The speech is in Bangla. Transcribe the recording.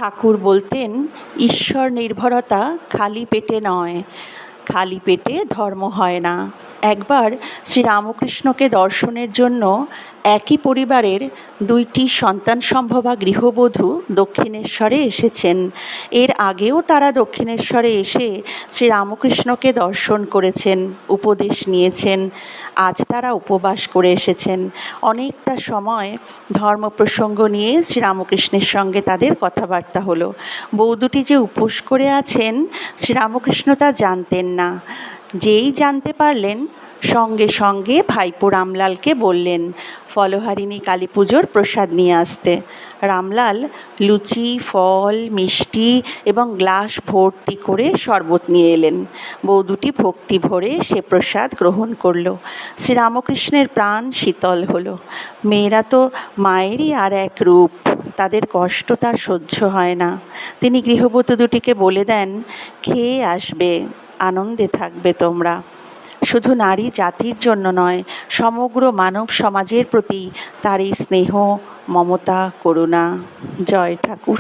ঠাকুর বলতেন, ঈশ্বর নির্ভরতা খালি পেটে নয়, খালি পেটে ধর্ম হয় না। একবার শ্রীরামকৃষ্ণকে দর্শনের জন্য একই পরিবারের দুইটি সন্তানসম্ভবা গৃহবধূ দক্ষিণেশ্বরে এসেছেন। এর আগেও তারা দক্ষিণেশ্বরে এসে শ্রীরামকৃষ্ণকে দর্শন করেছেন, উপদেশ নিয়েছেন। আজ তারা উপবাস করে এসেছেন। অনেকটা সময় ধর্ম প্রসঙ্গ নিয়ে শ্রীরামকৃষ্ণের সঙ্গে তাদের কথাবার্তা হলো। বৌদুটি যে উপোস করে আছেন শ্রীরামকৃষ্ণ তা জানতেন না। যেই জানতে পারলেন সঙ্গে সঙ্গে ভাইপো রামলালকে বললেন ফলহারিণী কালী পুজোর প্রসাদ নিয়ে আসতে। রামলাল লুচি, ফল, মিষ্টি এবং গ্লাস ভর্তি করে শরবত নিয়ে এলেন। বৌদুটি ভক্তি ভরে সে প্রসাদ গ্রহণ করল। শ্রীরামকৃষ্ণের প্রাণ শীতল হলো। মেয়েরা তো মায়েরই আর এক রূপ, তাদের কষ্ট তার সহ্য হয় না। তিনি গৃহবধূ দুটিকে বলে দেন, খেয়ে আসবে, আনন্দে থাকবে তোমরা। শুধু নারী জাতির জন্য নয়, সমগ্র মানব সমাজের প্রতি তার এই স্নেহ, মমতা, করুণা। জয় ঠাকুর।